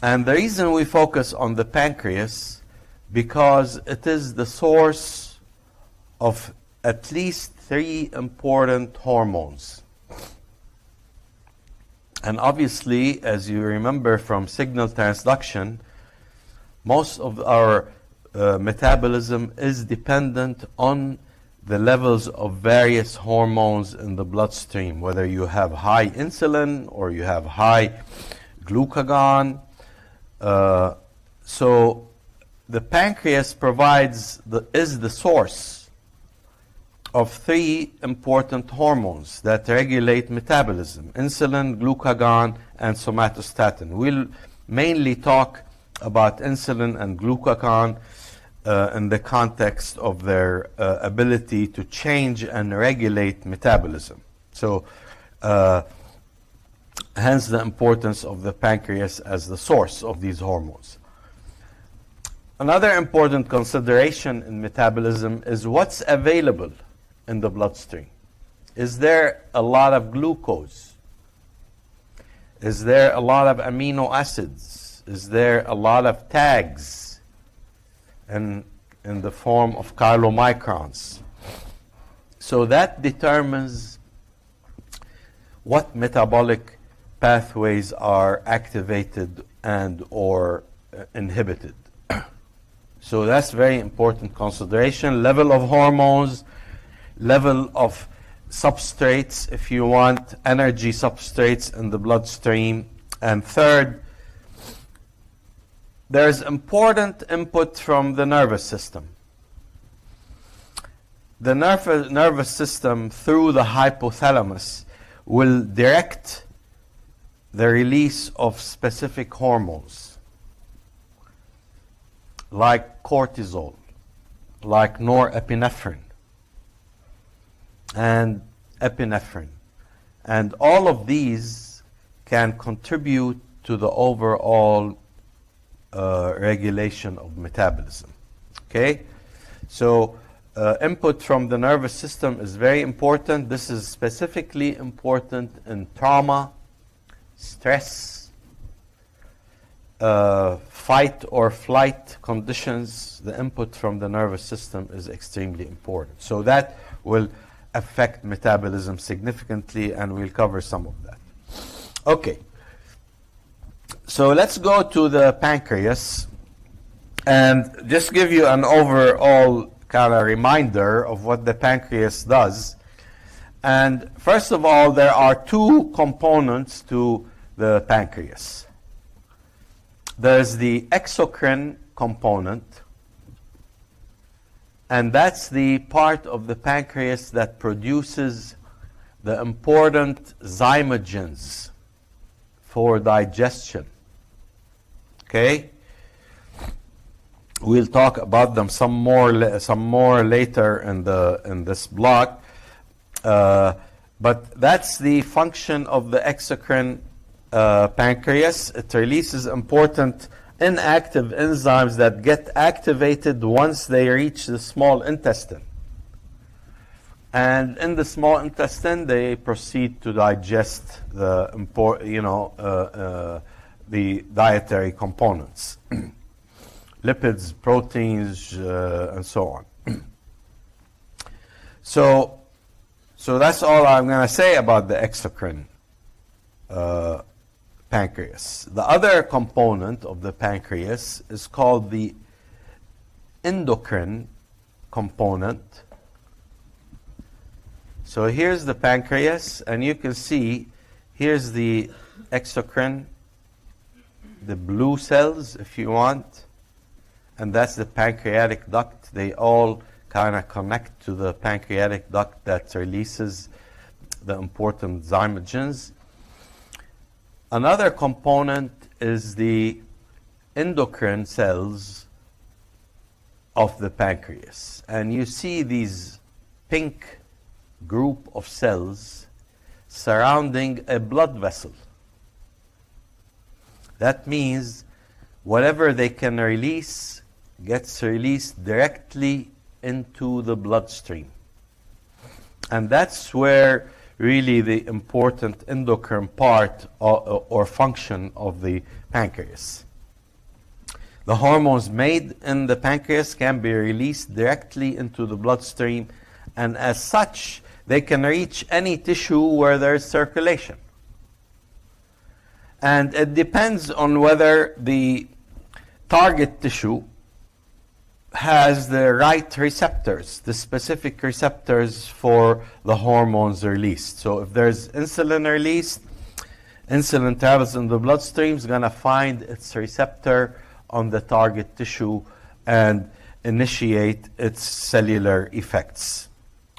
And the reason we focus on the pancreas, because it is the source of at least 3 important hormones. And obviously, as you remember from signal transduction, most of our metabolism is dependent on the levels of various hormones in the bloodstream, whether you have high insulin or you have high glucagon. So the pancreas is the source of 3 important hormones that regulate metabolism: insulin, glucagon, and somatostatin. We'll mainly talk about insulin and glucagon in the context of their ability to change and regulate metabolism. So hence the importance of the pancreas as the source of these hormones. Another important consideration in metabolism is what's available in the bloodstream. Is there a lot of glucose? Is there a lot of amino acids? Is there a lot of tags in the form of chylomicrons? So that determines what metabolic pathways are activated and or inhibited. So that's very important consideration. Level of hormones, level of substrates, if you want, energy substrates in the bloodstream. And third, there's important input from the nervous system. The nervous system, through the hypothalamus, will direct the release of specific hormones, like cortisol, like norepinephrine, and epinephrine. And all of these can contribute to the overall regulation of metabolism. Okay? So input from the nervous system is very important. This is specifically important in trauma, stress, fight or flight conditions. The input from the nervous system is extremely important. So that will affect metabolism significantly, and we'll cover some of that. Okay. So let's go to the pancreas and just give you an overall kind of reminder of what the pancreas does. And first of all, there are 2 components to the pancreas. There's the exocrine component, and that's the part of the pancreas that produces the important zymogens for digestion. Okay? We'll talk about them some more later in this block. But that's the function of the exocrine pancreas. It releases important inactive enzymes that get activated once they reach the small intestine. And in the small intestine, they proceed to digest the dietary components, lipids, proteins, and so on. So that's all I'm going to say about the exocrine pancreas. The other component of the pancreas is called the endocrine component. So here's the pancreas, and you can see here's the exocrine, the blue cells, if you want, and that's the pancreatic duct. They all kind of connect to the pancreatic duct that releases the important zymogens. Another component is the endocrine cells of the pancreas. And you see these pink group of cells surrounding a blood vessel. That means whatever they can release gets released directly into the bloodstream. And that's where really the important endocrine part or function of the pancreas. The hormones made in the pancreas can be released directly into the bloodstream, and as such, they can reach any tissue where there's circulation. And it depends on whether the target tissue has the right receptors, the specific receptors for the hormones released. So if there's insulin released, insulin travels in the bloodstream, is going to find its receptor on the target tissue and initiate its cellular effects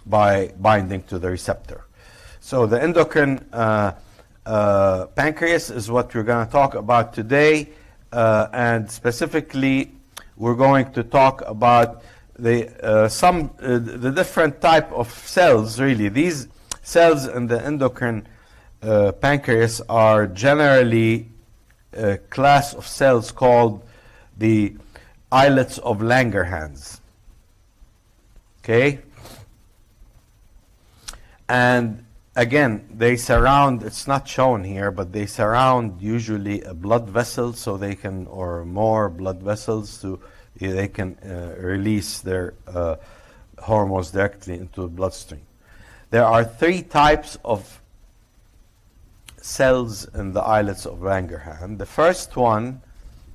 by binding to the receptor. So the endocrine pancreas is what we're going to talk about today, and specifically we're going to talk about the different type of cells. Really, these cells in the endocrine pancreas are generally a class of cells called the islets of Langerhans. Okay? And again, they surround, it's not shown here, but they surround usually a blood vessel, so they can, or more blood vessels, they can release their hormones directly into the bloodstream. There are 3 types of cells in the islets of Langerhans. The first one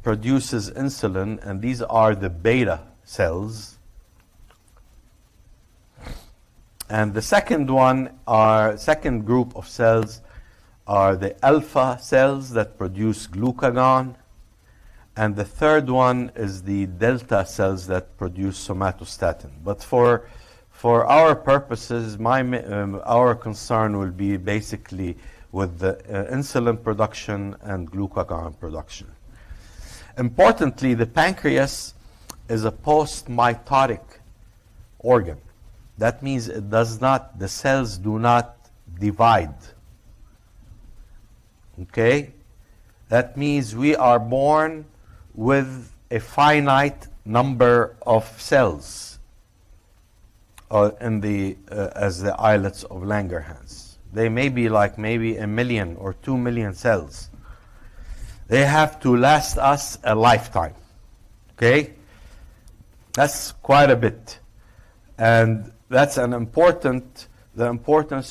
produces insulin, and these are the beta cells. And the second group of cells are the alpha cells that produce glucagon. And the third one is the delta cells that produce somatostatin. But for our purposes, our concern will be basically with the insulin production and glucagon production. Importantly, the pancreas is a post-mitotic organ. That means the cells do not divide. Okay? That means we are born with a finite number of cells as the islets of Langerhans. They may be like maybe 1 million or 2 million cells. They have to last us a lifetime. Okay? That's quite a bit. And that's the importance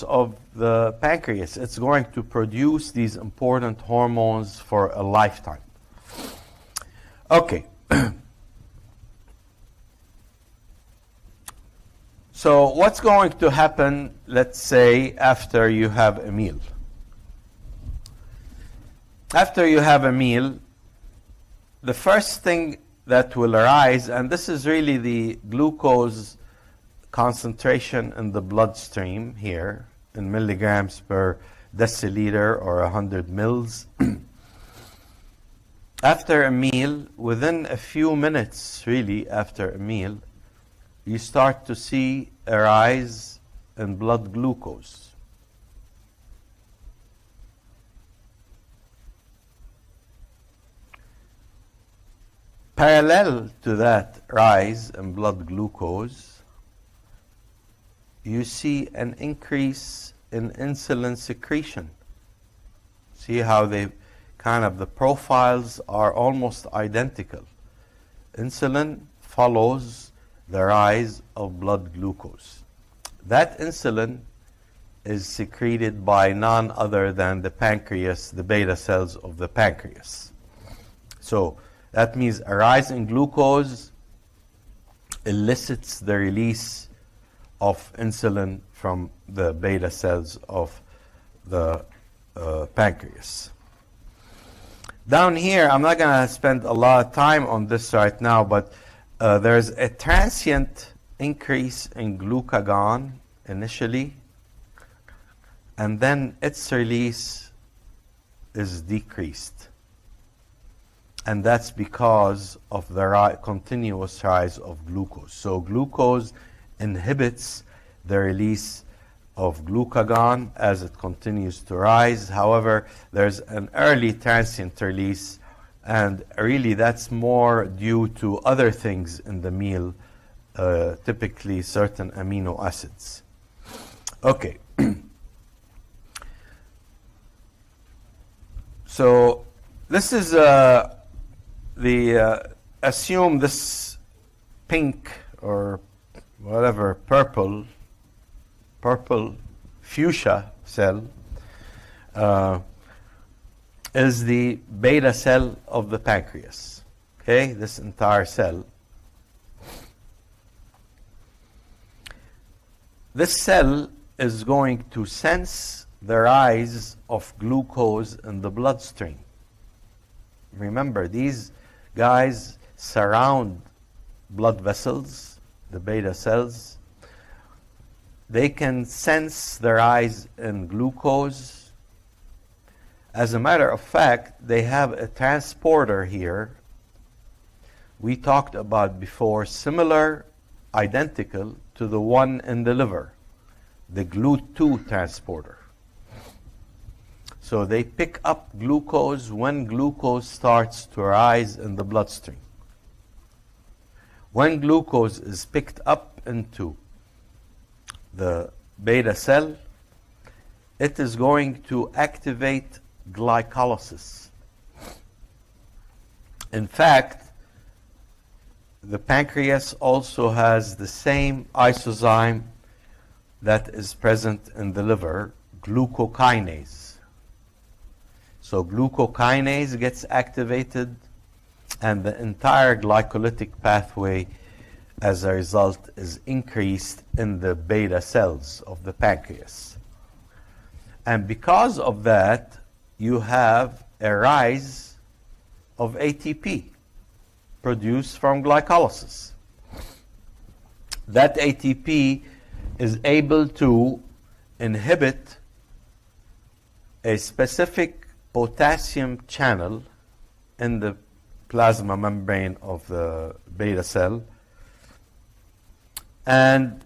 of the pancreas. It's going to produce these important hormones for a lifetime. Okay. So what's going to happen, let's say, after you have a meal? After you have a meal, the first thing that will arise, and this is really the glucose concentration in the bloodstream here in milligrams per deciliter or 100 mils. After a meal, within a few minutes, really, after a meal, you start to see a rise in blood glucose. Parallel to that rise in blood glucose, you see an increase in insulin secretion. See how the profiles are almost identical. Insulin follows the rise of blood glucose. That insulin is secreted by none other than the pancreas, the beta cells of the pancreas. So that means a rise in glucose elicits the release of insulin from the beta cells of the pancreas. Down here, I'm not going to spend a lot of time on this right now, but there's a transient increase in glucagon initially, and then its release is decreased. And that's because of the continuous rise of glucose. So glucose inhibits the release of glucagon as it continues to rise. However, there's an early transient release, and really that's more due to other things in the meal, typically certain amino acids. Okay. So this is the assume this pink or whatever purple fuchsia cell is the beta cell of the pancreas. Okay, this entire cell. This cell is going to sense the rise of glucose in the bloodstream. Remember, these guys surround blood vessels, the beta cells. They can sense the rise in glucose. As a matter of fact, they have a transporter here we talked about before, similar, identical to the one in the liver, the GLUT2 transporter. So they pick up glucose when glucose starts to rise in the bloodstream. When glucose is picked up into the beta cell, it is going to activate glycolysis. In fact, the pancreas also has the same isozyme that is present in the liver, glucokinase. So glucokinase gets activated, and the entire glycolytic pathway as a result is increased in the beta cells of the pancreas. And because of that, you have a rise of ATP produced from glycolysis. That ATP is able to inhibit a specific potassium channel in the plasma membrane of the beta cell, and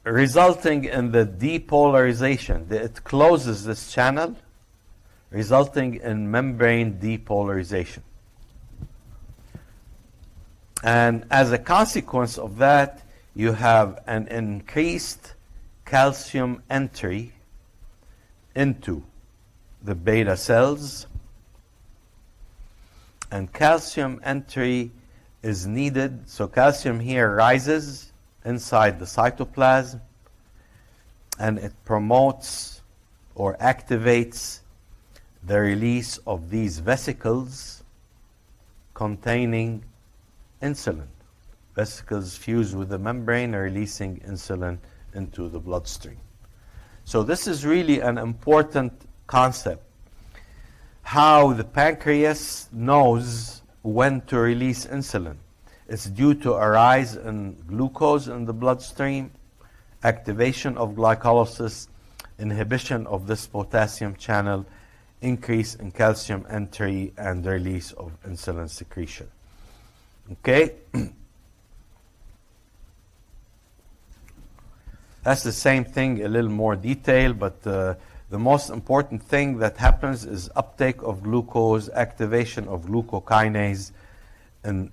resulting in the depolarization. It closes this channel, resulting in membrane depolarization. And as a consequence of that, you have an increased calcium entry into the beta cells. And calcium entry is needed. So calcium here rises inside the cytoplasm, and it promotes or activates the release of these vesicles containing insulin. Vesicles fuse with the membrane, releasing insulin into the bloodstream. So this is really an important concept. How the pancreas knows when to release insulin. It's due to a rise in glucose in the bloodstream, activation of glycolysis, inhibition of this potassium channel, increase in calcium entry, and the release of insulin secretion. Okay? That's the same thing, a little more detail, but the most important thing that happens is uptake of glucose, activation of glucokinase in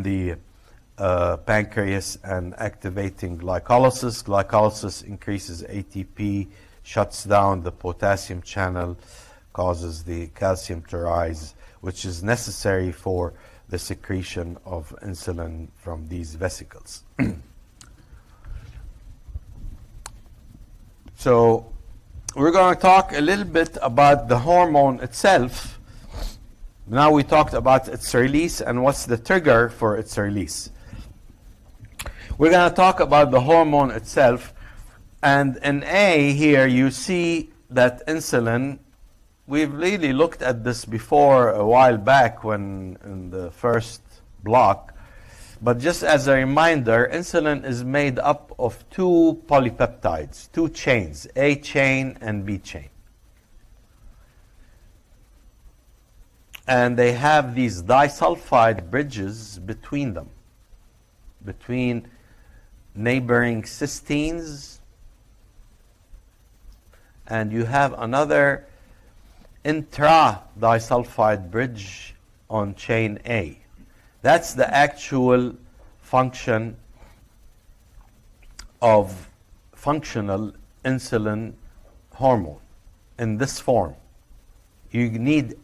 the pancreas, and activating glycolysis. Glycolysis increases ATP, shuts down the potassium channel, causes the calcium to rise, which is necessary for the secretion of insulin from these vesicles. So we're going to talk a little bit about the hormone itself. Now we talked about its release and what's the trigger for its release. We're going to talk about the hormone itself. And in A here you see that insulin, we've really looked at this before a while back when in the first block. But just as a reminder, insulin is made up of two polypeptides, two chains, A chain and B chain. And they have these disulfide bridges between them, between neighboring cysteines. And you have another intra-disulfide bridge on chain A. That's the actual function of functional insulin hormone in this form. You need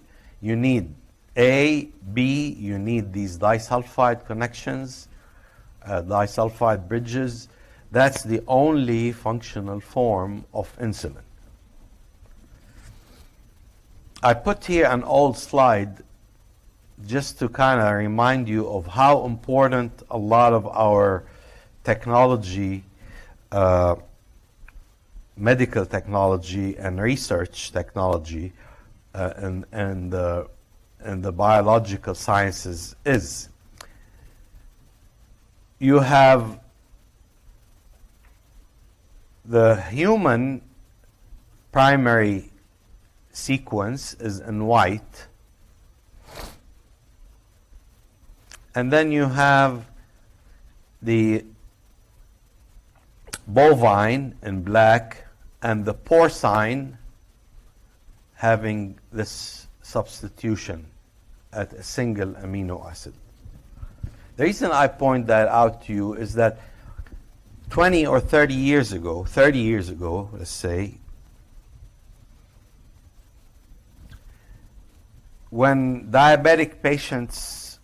A, B, you need these disulfide connections, disulfide bridges. That's the only functional form of insulin. I put here an old slide just to kind of remind you of how important a lot of our technology, medical technology and research technology and the biological sciences is. You have the human primary sequence is in white, and then you have the bovine in black and the porcine having this substitution at a single amino acid. The reason I point that out to you is that 20 or 30 years ago, let's say, when diabetic patients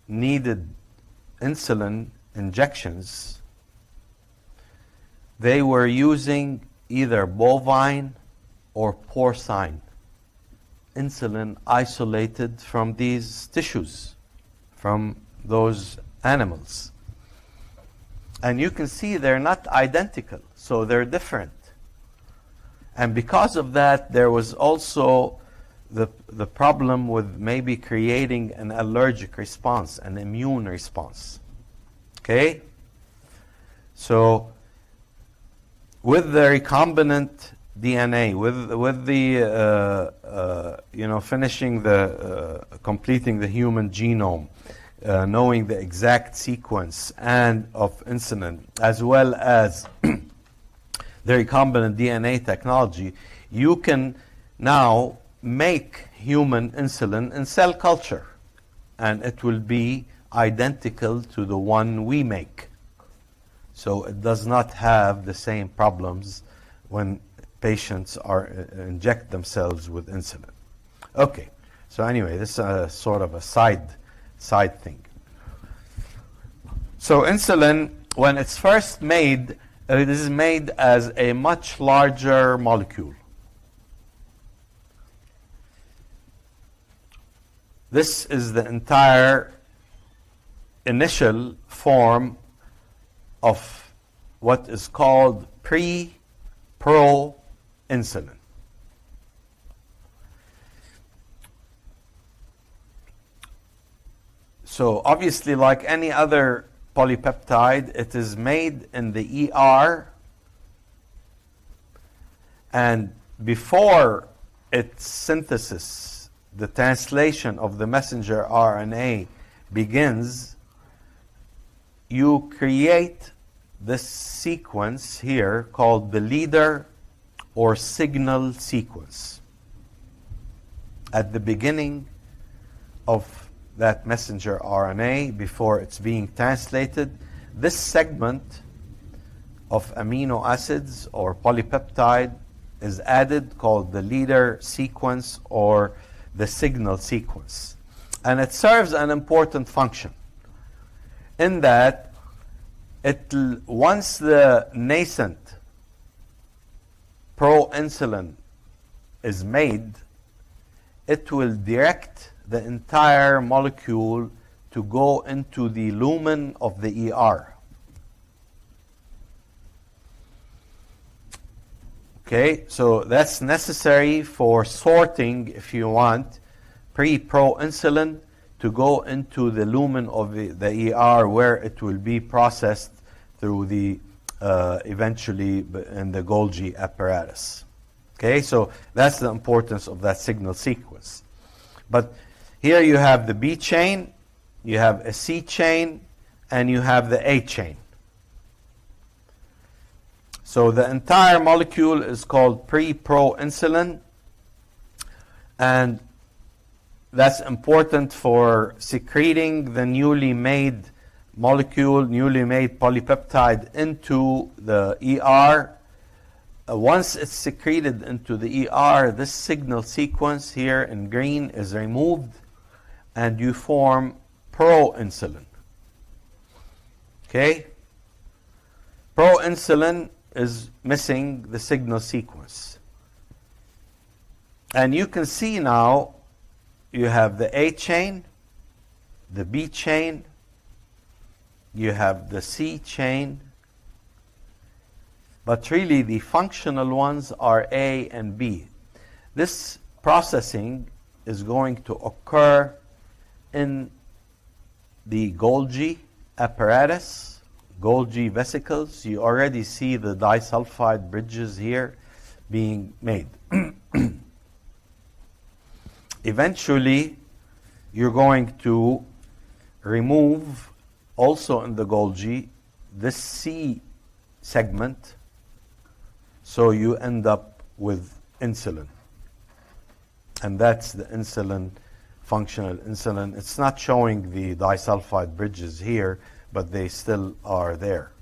needed insulin injections, they were using either bovine or porcine insulin isolated from these tissues, from those animals. And you can see they're not identical, so they're different. And because of that, there was also the problem with maybe creating an allergic response, an immune response. Okay? So with the recombinant DNA, with the finishing the completing the human genome, knowing the exact sequence and of insulin, as well as the recombinant DNA technology, you can now make human insulin in cell culture, and it will be identical to the one we make. So it does not have the same problems when patients inject themselves with insulin. Okay, so anyway, this is sort of a side thing. So insulin, when it's first made, it is made as a much larger molecule. This is the entire initial form of what is called pre-pro-insulin. So obviously, like any other polypeptide, it is made in the ER, and before its synthesis, the translation of the messenger RNA begins, you create this sequence here called the leader or signal sequence. At the beginning of that messenger RNA, before it's being translated, this segment of amino acids or polypeptide is added, called the leader sequence or the signal sequence. And it serves an important function in that once the nascent proinsulin is made, it will direct the entire molecule to go into the lumen of the ER. Okay, so that's necessary for sorting, if you want, pre-proinsulin to go into the lumen of the ER, where it will be processed through the eventually in the Golgi apparatus. Okay, so that's the importance of that signal sequence. But here you have the B chain, you have a C chain, and you have the A chain. So the entire molecule is called pre-proinsulin, and that's important for secreting the newly made molecule, newly made polypeptide into the ER. Once it's secreted into the ER, this signal sequence here in green is removed, and you form proinsulin. Okay? Proinsulin is missing the signal sequence. And you can see now you have the A chain, the B chain, you have the C chain, but really the functional ones are A and B. This processing is going to occur in the Golgi apparatus, Golgi vesicles. You already see the disulfide bridges here being made. Eventually, you're going to remove also in the Golgi this C segment, so you end up with insulin. And that's the insulin, functional insulin. It's not showing the disulfide bridges here, but they still are there.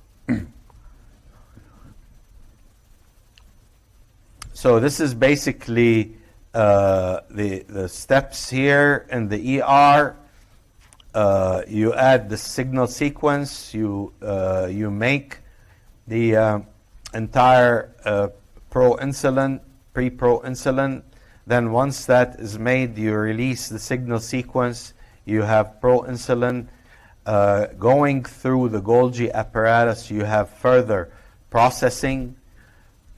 So this is basically the steps here in the ER. You add the signal sequence, you make the entire proinsulin, pre-proinsulin. Then once that is made, you release the signal sequence. You have proinsulin going through the Golgi apparatus. You have further processing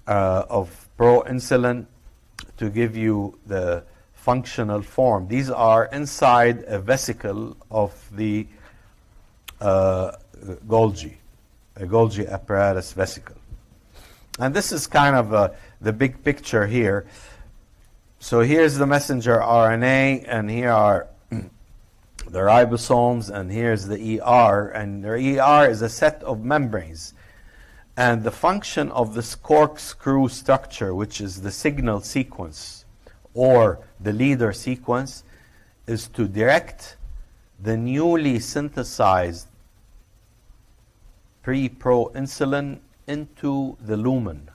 of proinsulin to give you the functional form. These are inside a vesicle of the Golgi, a Golgi apparatus vesicle. And this is kind of the big picture here. So here's the messenger RNA, and here are the ribosomes, and here's the ER. And the ER is a set of membranes. And the function of this corkscrew structure, which is the signal sequence or the leader sequence, is to direct the newly synthesized pre-proinsulin into the lumen,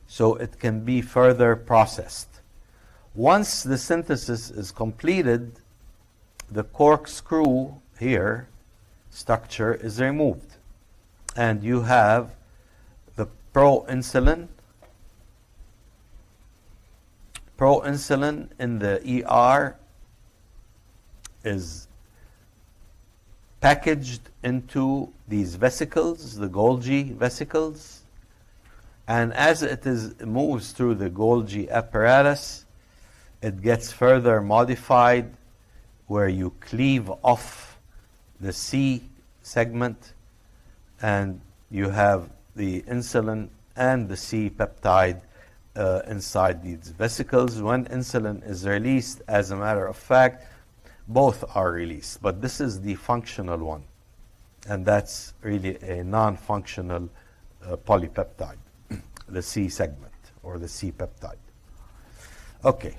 so it can be further processed. Once the synthesis is completed, the corkscrew here structure is removed, and you have the proinsulin. Proinsulin in the ER is packaged into these vesicles, the Golgi vesicles, and as it moves through the Golgi apparatus, it gets further modified, where you cleave off the C segment, and you have the insulin and the C peptide inside these vesicles. When insulin is released, as a matter of fact, both are released, but this is the functional one, and that's really a non-functional polypeptide, the C segment or the C peptide. Okay.